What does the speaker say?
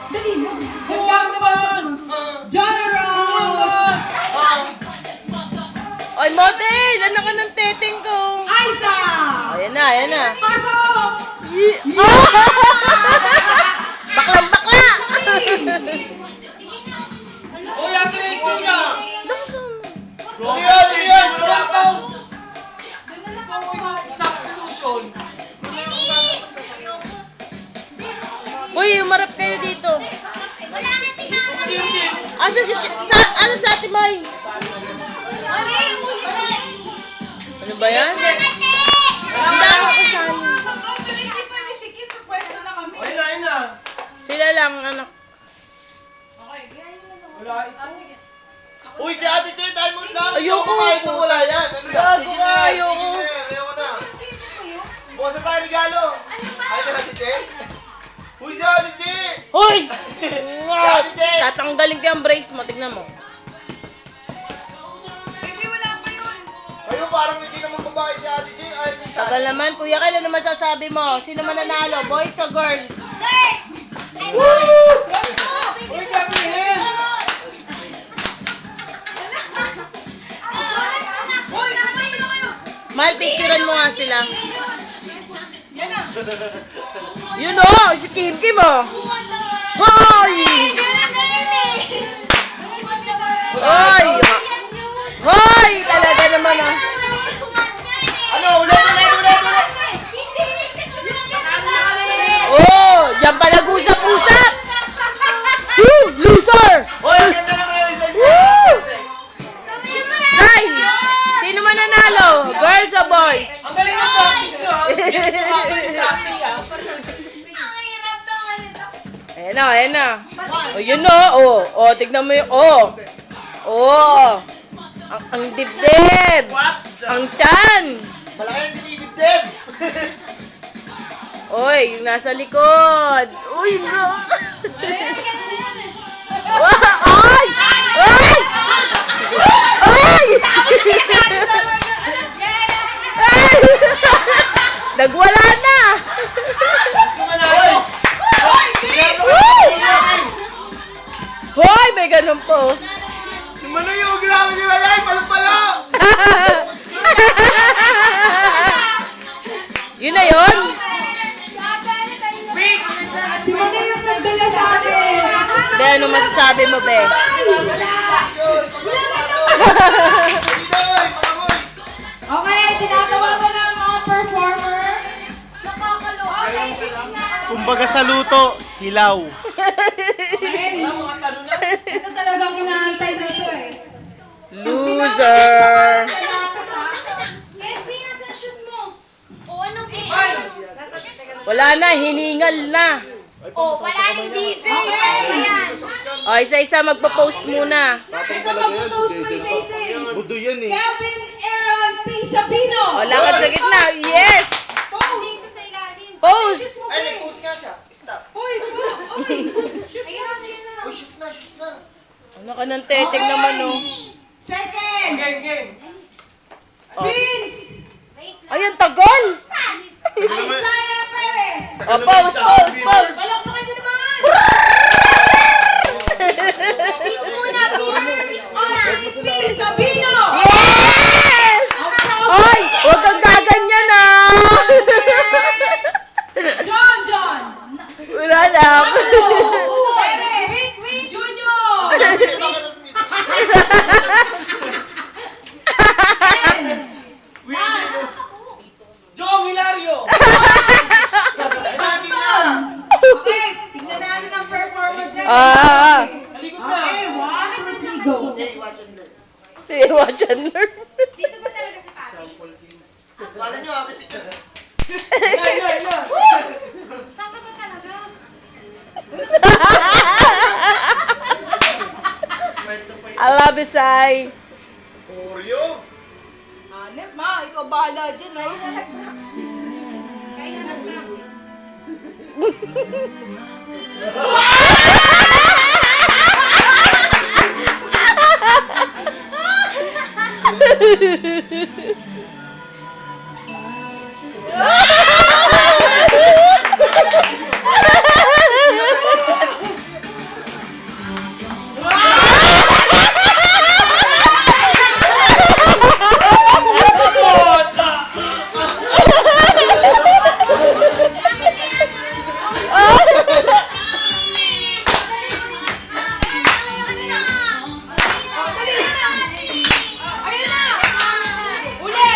Dali mo. Buwang naman! General! Ay, model! Ano ka ng teteng ko? Aiza! Ayan na, ayan na. Pasok! Baklang bakla! Uy, Ate Rexy na! Iyan, iyan! Wala pa! Substitution! Uy, umarap kayo dito. Wala na si Mama. Ano sa Ate May? Ano ba yan? Ang dami ko saan. Hindi pa ni Sikip, pwede na kami. Ayun na, ayun na. Sila lang, anak. Wala ito. Uy, si Ate Che, tayo mo lang. Ayoko. Kahit na wala yan. Ano yan? Gago Sige ka, na, ayoko. sige na. Ayoko na. Bukasan tayo regalo. Ay, si Ate Che. Uy, si Ate Che. Hoy! Ate Che. Tatanggalin ko yung brace mo, tignan mo. Ayun, parang hindi naman babae si Ate Che. Ay, si Ate Tagal naman, kuya, kailan naman sasabi mo? Sino mananalo, boys o girls? Uy, Gabi Hands! Mahal, picturean mo nga sila. Yun o, si Kim Kim o. Hoy! Hoy! Hoy! Talaga naman ah. Ano, ulit. Oh, diyan pa nag-usap-usap. Woo! Loser! Uy, ang ganda ng ngayon sa Woo! Say! Sino mananalo? Girls o boys? Ang galing ng practice nyo, ha? Yes, practice, ha? Ayan na, ayan na. O, yun o. O, tignan mo yung, o. Ang dibdib. What? Ang tiyan. Malaki ang dinidibdib. Oy, yung nasa likod. Uy, bro. Ay! Ay! Ay! Ay! Nagwala na. Sumanalo! Hoy, may ganun po. Sumalayo, grabe si Malay, palo-palo. Yun na yun. Si Mami yung nagdala sa akin. Be, ano masasabi mo, Be? Okay, tinatawagan na ang mga performer. Kumbaga sa luto, hilaw. Okay. Mga talo na. Ito talagang inaantay na ito eh. Loser. Wala na, hiningal na. Wala nang DJ. O, isa-isa magpo-post muna. Ito mag-post mo isa-isa. Budo yan eh. Kevin Aaron P. Sabino. O, lakad sa gitna. Yes! Dito sa ilalim. Post! Ay, nag-post nga siya. Stop. Uy, uy. Ayun, ayun na. Uy, shoes na, shoes na. Ano ka ng teteng naman, oh. Second. Game. Vince. Wait lang. Ay, ang tagal! Isaiah Perez. O, post! Palakpakan niyo naman. Peace muna, peace muna. P. Sabino. Yes! Ay, huwag kang gaganyan, ah! John. Wala lang. Perez. Junior. Jong Hilario! Okay, tignan natin ang performance natin. Nalikod na! Okay, 1, 2, 3, go. Si Watch and Learn. Dito ba talaga si Papi? Wala nyo, akin picture. Na! Saan ka ba talaga? I love you, Sai. Oreo. Hanep, ma. Ikaw bahala dyan, no? Kaya na lang.